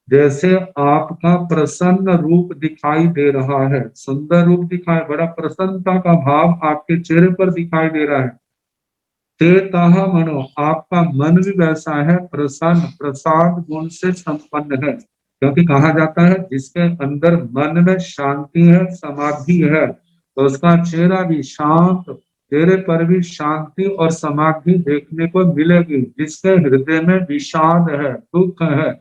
जैसे आपका प्रसन्न रूप दिखाई दे रहा है, सुंदर रूप दिखाई, बड़ा प्रसन्नता का भाव आपके चेहरे पर दिखाई दे रहा है। ते तहा मनो, आपका मन भी वैसा है, प्रसन्न प्रसाद गुण से संपन्न है। क्योंकि कहा जाता है जिसके अंदर मन में शांति है, समाधि है, तो उसका चेहरा भी शांत, चेहरे पर भी शांति और समाधि देखने को मिलेगी। जिसके हृदय में विषाद है, दुख है,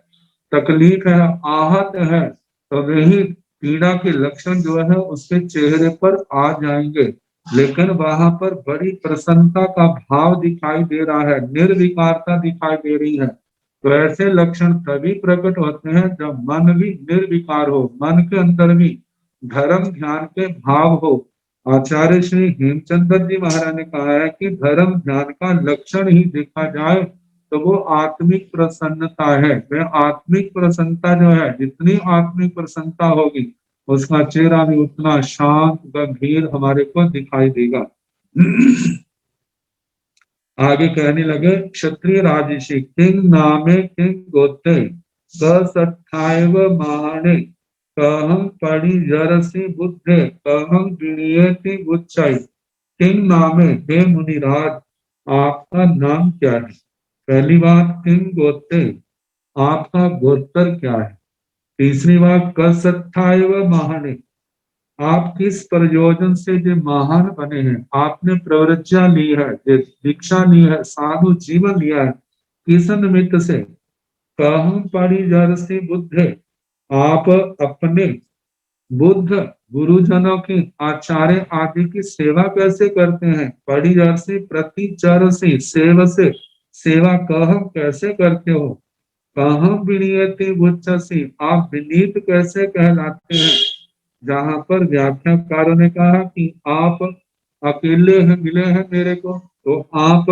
तकलीफ है, आहत है, तो वही पीड़ा के लक्षण जो है उसके चेहरे पर आ जाएंगे। लेकिन वहां पर बड़ी प्रसन्नता का भाव दिखाई दे रहा है, निर्विकारता दिखाई दे रही है। तो ऐसे लक्षण तभी प्रकट होते हैं जब मन भी निर्विकार हो, मन के अंदर भी धर्म ध्यान के भाव हो। आचार्य श्री हेमचंद्र जी महाराज ने कहा है कि धर्म ध्यान का लक्षण ही देखा जाए तो वो आत्मिक प्रसन्नता है। वह आत्मिक प्रसन्नता जो है, जितनी आत्मिक प्रसन्नता होगी उसका चेहरा भी उतना शांत गंभीर हमारे को दिखाई देगा। आगे कहने लगे क्षत्रिय राजर्षि किंग नामे किंग गोत्रे सत्थायव महाने कहं परिजरसि बुद्धे कहं विनियति बुच्चै किंग नामे हे मुनिराज आपका नाम क्या है। पहली बात किंग गोत्रे आपका गोत्र क्या है। तीसरी बात कसत्थायव महाने आप किस प्रयोजन से जो महान बने हैं, आपने प्रवृत्तियां ली है, दीक्षा ली है, साधु जीवन लिया है, किस निमित्त से। कहं परिजर से बुद्धे आप अपने बुद्ध गुरुजनों की आचार्य आदि की सेवा कैसे करते हैं। परिजर से प्रतिचर से सेवा कह कैसे करते हो। कहाँ विनियति बुच्चसी आप विनीत कैसे कहलाते हैं। जहां पर व्याख्याकारों ने कहा कि आप अकेले हैं, मिले हैं मेरे को, तो आप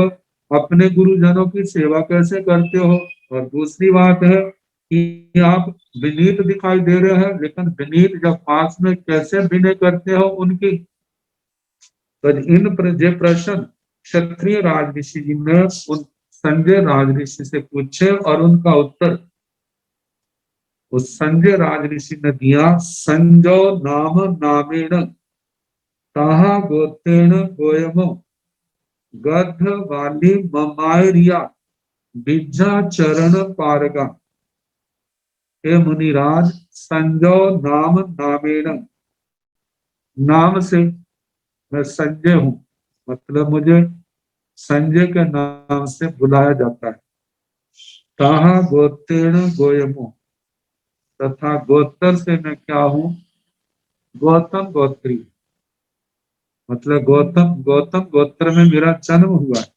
अपने गुरुजनों की सेवा कैसे करते हो। और दूसरी बात है कि आप विनीत दिखाई दे रहे हैं, लेकिन विनीत जब पास में कैसे विनय करते हो उनकी। तो इन प्रश्न क्षत्रिय राजऋषि जी ने उन संजय राजऋषि से पूछे और उनका उत्तर उस संजय राजऋषि ने दिया। संजो नाम नामेण ताहा गोत्रेण गोयमो गद्ध वाली ममायरिया बिज्जा चरण पारगा। हे मुनिराज संजो नाम नामेण नाम से मैं संजय हूं, मतलब मुझे संजय के नाम से बुलाया जाता है। ताहा गोत्रेण गोयमो तथा गोत्र से मैं क्या हूं, गौतम गोत्री, मतलब गौतम गोत्र में मेरा जन्म हुआ है।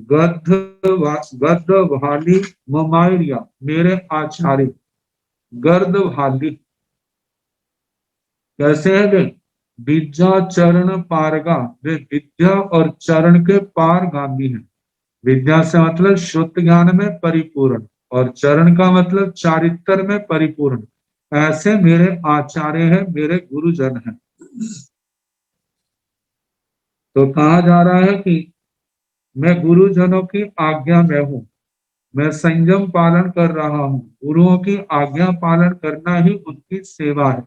गद्ध भाली ममायरिया मेरे आचार्य गर्द भाली कैसे है वे। विद्या चरण पारगा वे विद्या और चरण के पारगामी है। विद्या से मतलब शुद्ध ज्ञान में परिपूर्ण और चरण का मतलब चारित्र में परिपूर्ण। ऐसे मेरे आचार्य हैं, मेरे गुरुजन हैं। तो कहा जा रहा है कि मैं गुरुजनों की आज्ञा में हूं, मैं संयम पालन कर रहा हूं। गुरुओं की आज्ञा पालन करना ही उनकी सेवा है।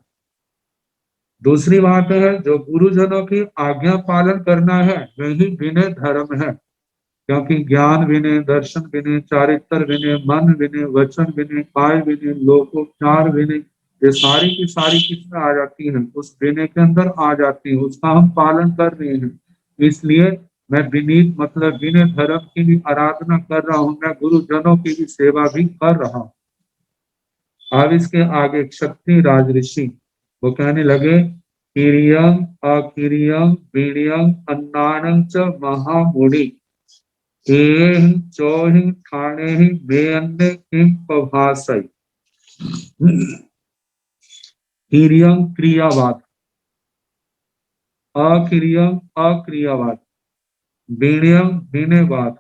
दूसरी बात है जो गुरुजनों की आज्ञा पालन करना है वही विनय धर्म है, क्योंकि ज्ञान विनय, दर्शन विनय, चारित्र विनय, मन विनय, वचन विनय, काय विनय, लोकोपचार विनय, ये सारी की सारी किसमें आ जाती है, उस विनय के अंदर आ जाती है, उसका हम पालन कर रहे हैं। इसलिए मैं विनीत मतलब विनय धर्म की भी आराधना कर रहा हूं, मैं गुरुजनों की भी सेवा भी कर रहा हूं। अब इसके आगे क्षत्रिय राजऋषि वो कहने लगे किरियम अकिरियम वीर्यम अन्नानं च महामुनि चौहि ठाणे बेअन्य किम पभासै। किरियम क्रियावाद, अकिरियम अक्रियावाद, वीर्यम विनयवाद,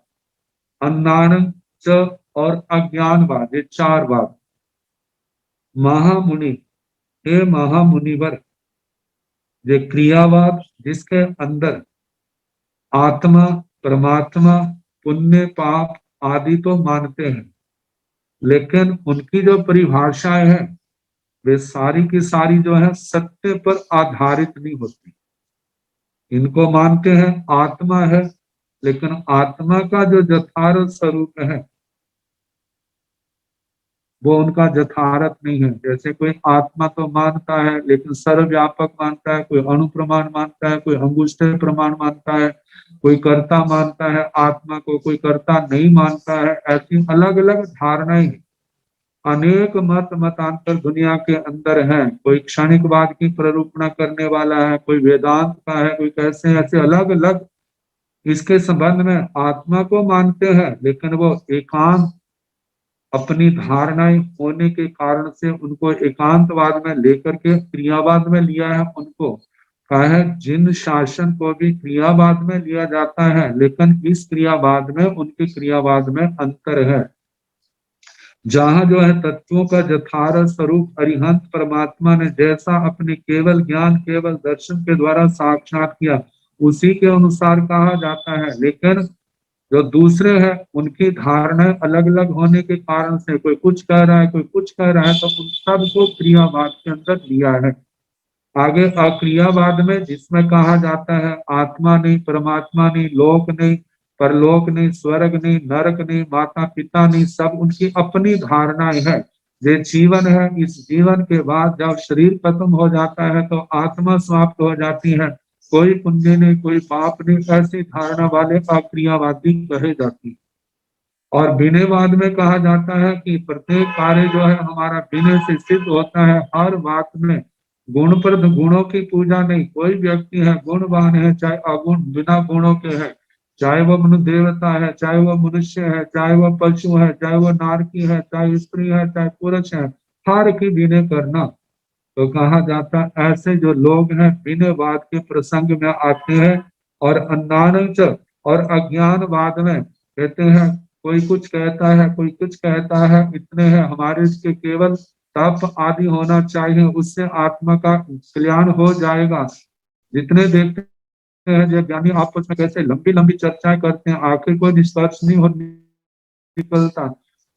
अन्नानं च और अज्ञानवाद, ये चार वाद। महामुनि हे महामुनिवर, ये क्रियावाद जिसके अंदर आत्मा परमात्मा पुण्य पाप आदि तो मानते हैं, लेकिन उनकी जो परिभाषाएं हैं वे सारी की सारी जो है सत्य पर आधारित नहीं होती। इनको मानते हैं आत्मा है, लेकिन आत्मा का जो यथार्थ स्वरूप है वो उनका यथार्थ नहीं है। जैसे कोई आत्मा तो मानता है लेकिन सर्वव्यापक मानता है, कोई अणु प्रमाण मानता है, कोई अंगुष्ठ प्रमाण मानता है, कोई कर्ता मानता है आत्मा को, कोई कर्ता नहीं मानता है। ऐसी अलग अलग धारणाएं, अनेक मतांतर दुनिया के अंदर हैं। कोई क्षणिकवाद की प्ररूपणा करने वाला है, कोई वेदांत का है, कोई कैसे ऐसे अलग अलग इसके संबंध में आत्मा को मानते हैं, लेकिन वो एकांत अपनी धारणाएं होने के कारण से उनको एकांतवाद में लेकर के क्रियावाद में लिया है। उनको कहा है जिन शासन को भी क्रियावाद में लिया जाता है, लेकिन इस क्रियावाद में उनके क्रियावाद में अंतर है। जहां जो है तत्वों का यथार्थ स्वरूप अरिहंत परमात्मा ने जैसा अपने केवल ज्ञान केवल दर्शन के द्वारा साक्षात किया उसी के अनुसार कहा जाता है। लेकिन जो दूसरे हैं उनकी धारणाएं अलग अलग होने के कारण से कोई कुछ कह रहा है, कोई कुछ कह रहा है, तो उन सबको क्रियावाद के अंदर लिया है। आगे अक्रियावाद में जिसमें कहा जाता है आत्मा नहीं, परमात्मा नहीं, लोक नहीं, परलोक नहीं, स्वर्ग नहीं, नरक नहीं, माता पिता नहीं, सब उनकी अपनी धारणाएं है। ये जीवन है, इस जीवन के बाद जब शरीर खत्म हो जाता है तो आत्मा समाप्त हो जाती है, कोई पुण्य नहीं, कोई पाप नहीं, ऐसी धारणा वाले अक्रियावादी कहे जाते हैं। और विनयवाद में कहा जाता है कि प्रत्येक कार्य जो है हमारा विनय से सिद्ध होता है। हर बात में गुण पर गुणों की पूजा नहीं, कोई व्यक्ति है गुणवान है चाहे अगुण बिना गुणों के है, चाहे वह मनुष्य देवता है, चाहे वह मनुष्य है, चाहे वह पशु है, चाहे वह नारकी है, चाहे स्त्री है, चाहे पुरुष है, हर की विनय करना। तो कहा जाता ऐसे जो लोग हैं विनयवाद के प्रसंग में आते हैं। और अज्ञान और अज्ञानवाद में कहते हैं कोई कुछ कहता है, कोई कुछ कहता है, इतने हैं हमारे इसके केवल तप आदि होना चाहिए, उससे आत्मा का कल्याण हो जाएगा। जितने देखते हैं जो ज्ञानी आपस में कैसे लंबी लंबी चर्चाएं करते हैं, आखिर कोई निष्कर्ष नहीं हो निकलता,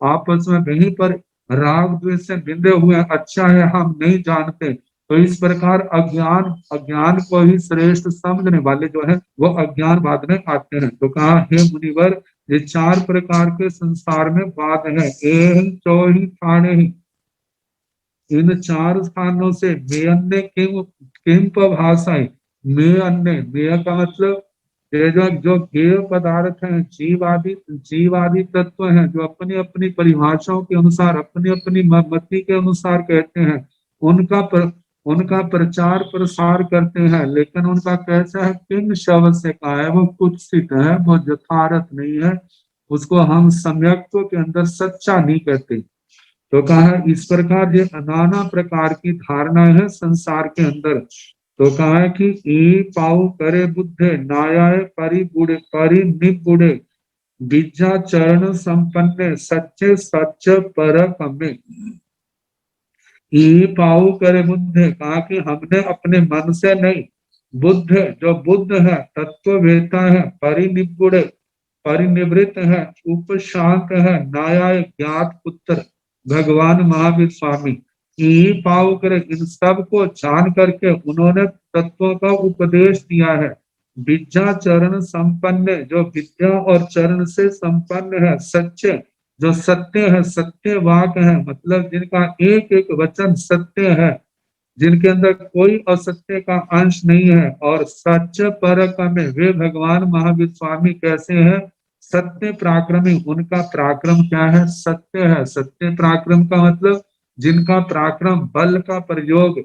आपस में वहीं पर राग द्वेष से बिंदे हुए अच्छा है हम नहीं जानते। तो इस प्रकार अज्ञान को ही श्रेष्ठ समझने वाले जो है वो अज्ञानवाद में आते हैं। तो कहा हे मुनिवर, ये 4 प्रकार के संसार में वाद है। चौही ठाणे ही, इन 4 स्थानों से मे अन्य किम भाषाएं, मे अन्य, मे का मतलब ये जो ज्ञेय पदार्थ हैं, जीवादि तत्व हैं, जो अपनी अपनी परिभाषाओं के अनुसार, अपनी अपनी मति के अनुसार कहते हैं, उनका प्रचार प्रसार करते हैं। लेकिन उनका कैसा है, किन शब्द से कहा है, वो कुत्सित है, वो यथार्थ नहीं है, उसको हम सम्यक्त्व के अंदर सच्चा नहीं कहते। तो कहा इस प्रकार ये नाना प्रकार की धारणा है संसार के अंदर। तो कहा है कि ई पाऊ करे बुद्धे नायाय परि निबुड़े विद्या चरण संपन्न सच्चे सच पर कमे। ई पाऊ करे बुद्धे, कहा कि हमने अपने मन से नहीं, बुद्ध जो बुद्ध है, तत्ववेता है, परिनिबुड़े परिनिवृत्त है, उपशांत है, नायाय ज्ञात पुत्र भगवान महावीर स्वामी, पाव कर इन सब को जान करके उन्होंने तत्वों का उपदेश दिया है। विद्या चरण संपन्न, जो विद्या और चरण से संपन्न है, सच्चे जो सत्य है, सत्य वाक है, मतलब जिनका एक एक वचन सत्य है, जिनके अंदर कोई असत्य का अंश नहीं है, और सच परकमे, वे भगवान महावीर स्वामी कैसे हैं, सत्य पराक्रमी। उनका पराक्रम क्या है, सत्य है। सत्य पराक्रम का मतलब जिनका पराक्रम बल का प्रयोग,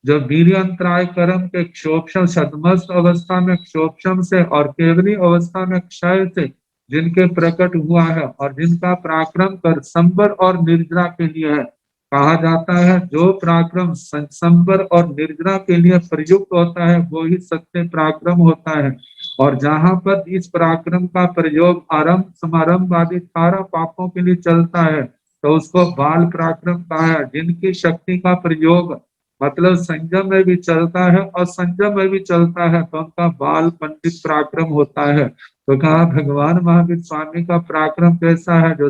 जो वीर्यंतराय कर्म के क्षोभम सदमस्त अवस्था में क्षोभम से और केवली अवस्था में क्षय से जिनके प्रकट हुआ है, और जिनका पराक्रम कर संबर और निर्जरा के लिए है। कहा जाता है जो पराक्रम संबर और निर्जरा के लिए प्रयुक्त होता है वो ही सत्य पराक्रम होता है। और जहां पर इस पराक्रम का प्रयोग आरंभ समारंभ आदि 18 पापों के लिए चलता है तो उसको बाल पराक्रम कहा है। जिनकी शक्ति का प्रयोग मतलब संयम में भी चलता है और संयम में भी चलता है तो उनका बाल पंडित पराक्रम होता है। तो कहा भगवान महावीर स्वामी का पराक्रम कैसा है, जो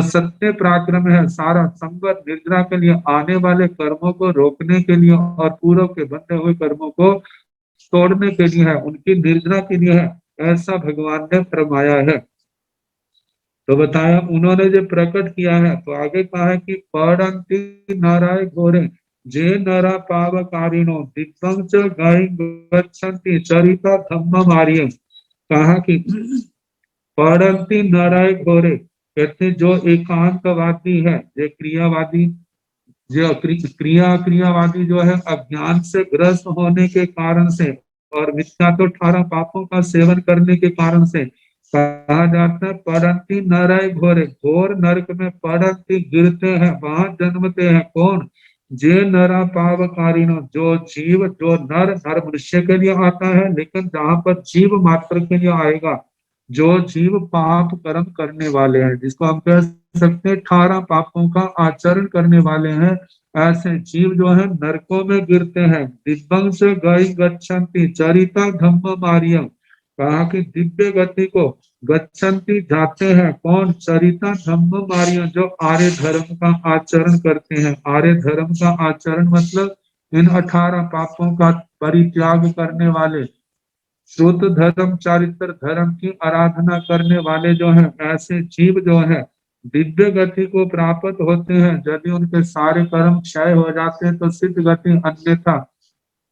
सत्य पराक्रम है, सारा संवर निर्जरा के लिए आने वाले कर्मों को रोकने के लिए और पूर्व के बंधे हुए कर्मों को तोड़ने के लिए है, उनकी निर्जरा के लिए है, ऐसा भगवान ने फरमाया है। तो बताया उन्होंने जो प्रकट किया है। तो आगे कहा है कि पढ़ंती नाराय घोरे जे नरा पावकारिणो दिग्भं च गाय गच्छन्ति चरिता धम्म मारियम। कहा कि पढ़ंती नाराय घोरे, कहते जो एकांतवादी है, जो क्रियावादी, जो क्रियावादी जो है अज्ञान से ग्रस्त होने के कारण से और मिथ्या तो 18 पापों का सेवन करने के कारण से कहा जाता है पढ़ंती नरय घोरे, घोर नरक में पढ़ंती गिरते हैं, वहां जन्मते हैं। कौन, जे नरा पावकारिणो, जो जीव, जो नर मनुष्य के लिए आता है, लेकिन जहां पर जीव मात्र के लिए आएगा, जो जीव पाप कर्म करने वाले हैं, जिसको हम कह सकते हैं 18 पापों का आचरण करने वाले हैं, ऐसे जीव जो है नरकों में गिरते हैं। दिव्यं से गई गच्छन्ति चरिता धम्म मारियम, कहा कि दिव्य गति को गच्छन्ति जाते हैं कौन? चरिता धम्म मारियों, जो आर्य धर्म का आचरण करते हैं। आर्य धर्म का आचरण मतलब इन 18 पापों का परित्याग करने वाले, शुद्ध धर्म चारित्र धर्म की आराधना करने वाले जो हैं, ऐसे जीव जो है दिव्य गति को प्राप्त होते हैं। यदि उनके सारे कर्म क्षय हो जाते हैं तो सिद्ध गति, अन्यथा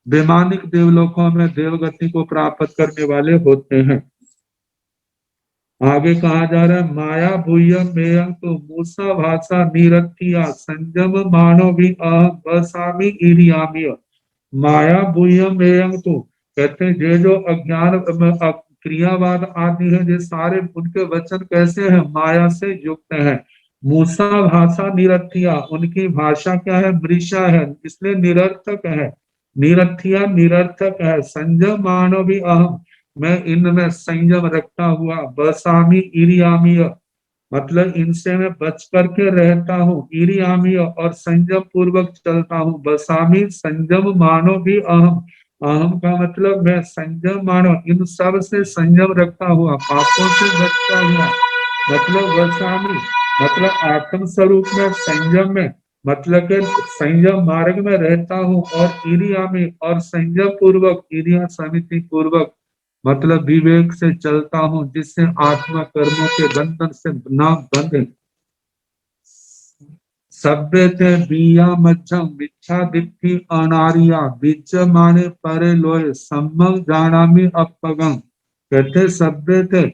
वैमानिक देवलोकों में देवगति को प्राप्त करने वाले होते हैं। आगे कहा जा रहा है, माया भूयम मेयं तो मूसा भाषा निरथिया संयम मानो भी अहम बसामी इरियामिय। माया भूयम मेयं तो कहते हैं ये जो अज्ञान क्रियावाद आदि है, ये सारे उनके वचन कैसे हैं? माया से युक्त है। मूसा भाषा निरथिया, उनकी भाषा क्या है? मृषा है, इसलिए निरर्थक है। निरथिया निरर्थक है। संयम मानो भी अहम, मैं इनमें संयम रखता हुआ, बसामी इरियामीय मतलब इनसे मैं बच करके रहता हूँ, इरियामीय और संयम पूर्वक चलता हूँ। बसामी संयम मानो भी अहम, अहम का मतलब मैं संयम मानो, इन सब से संयम रखता हुआ, पापों से बचता हुआ, मतलब बसामी मतलब आत्म स्वरूप में, संयम में मतलब के संयम मार्ग में रहता हूँ, और इरियामी और संयम पूर्वक, इरिया समिति पूर्वक मतलब विवेक से चलता हूँ, जिससे आत्मा कर्मों के बंधन से ना बंधे। सभ्य थे बिया मध्यम मिच्छा दिट्ठी अनारिया बीच माने परे लोय सम्मग जानामी अपगम। कहते सभ्य थे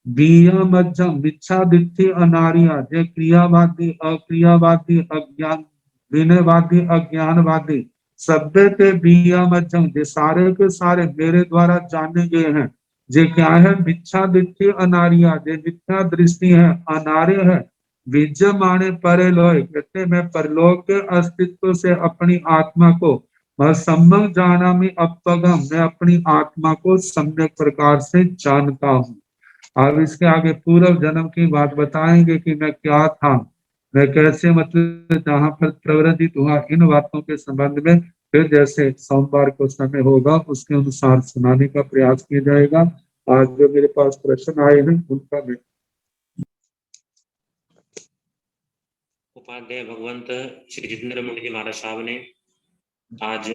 बिया मध्यम मिच्छा दिट्ठी अनारिया, जे क्रियावादी अक्रियावादी अज्ञान विनयवादी अज्ञानवादी, सभ्य थे बिया मध्यम, जे सारे के सारे मेरे द्वारा जाने गए हैं। जे क्या है? मिच्छा दिट्ठी अनारिया, जे मिथ्या दृष्टि है, अनार्य है। विद्यमाने परे लोय, कहते मैं परलोक के अस्तित्व से अपनी आत्मा को, वह सम्यक जाना में अपगम, मैं अपनी आत्मा को सम्यक प्रकार से जानता हूँ। अब इसके आगे पूर्व जन्म की बात बताएंगे कि मैं क्या था, मैं कैसे मतलब जहाँ पर प्रवृत्त हुआ, इन बातों के संबंध में फिर जैसे सोमवार को समय होगा उसके अनुसार सुनाने का प्रयास किया जाएगा। आज जो मेरे पास प्रश्न आए हैं उनका मैं उपाध्याय भगवंत श्री जितेंद्र मुनि जी महाराज साहब ने आज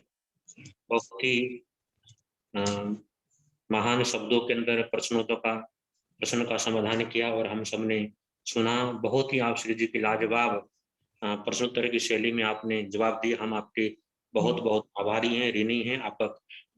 बहुत ही महान शब्दों के अंदर प्रश्न का समाधान किया और हम सब ने सुना। बहुत ही आप श्री जी की लाजवाब प्रश्नोत्तर की शैली में आपने जवाब दिए। हम आपके बहुत बहुत आभारी हैं, ऋणी हैं, आपका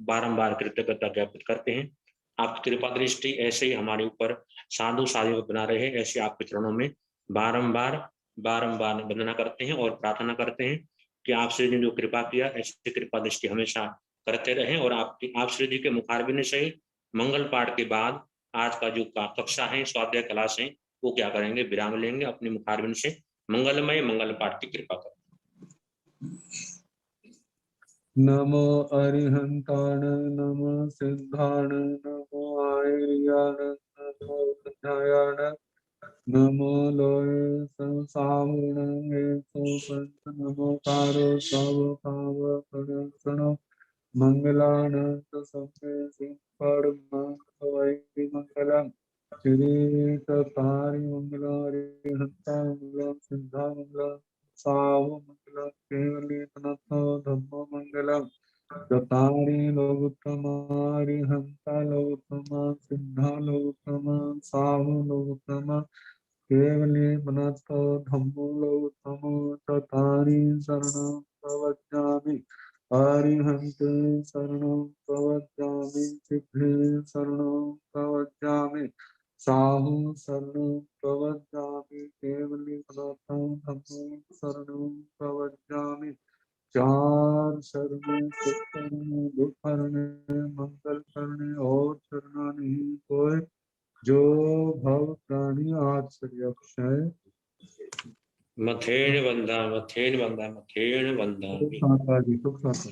बारंबार कृतज्ञता ज्ञापित करते हैं। आपकी कृपा दृष्टि ऐसे ही हमारे ऊपर साधु साधु बना रहे, ऐसे आपके चरणों में बारंबार बारंबार वंदना करते हैं और प्रार्थना करते हैं कि आप श्री जी ने जो कृपा किया ऐसी कृपा दृष्टि हमेशा करते रहें। और आप श्री जी के मुखारबिंद से मंगल पाठ के बाद आज का जो कक्षा है, स्वाध्याय क्लास है, वो क्या करेंगे? विराम लेंगे। अपने मुखारबिंद से मंगलमय मंगल पाठ की कृपा करें। नमो अरिहंताण नमो सिद्धाण नमो आर्याण नमो विद्यायाण नमो लोय संसावण नमो कारो सब पाव परसनो मंगलानंद समय मंगलम श्री तारी मंगला हंता मंगलम सिद्धा मंगलम साहु मंगलम केवली धम्म मंगलम चतारी लोकोत्तमारि हंता लोकोत्तमा सिद्धा लोकोत्तमा साहु लोकोत्तमा केवली धम्मो लोकोत्तमो चतारी शरणं प्रवक्ष्यामि अरिहन्ते शरणं प्रवक्ष्यामि सिद्धे शरणं प्रवक्ष्यामि साहु शरणं प्रवक्ष्यामि केवली धम्मो शरणं प्रवक्ष्यामि। चार शरण सुख करने दुख करने मंगल करने और करना नहीं कोई, जो भव प्राणी आश्चर्य क्षय मथेन वंदा मथेन वंदा मथेन वंदा। सुख शांता जी सुख शांता।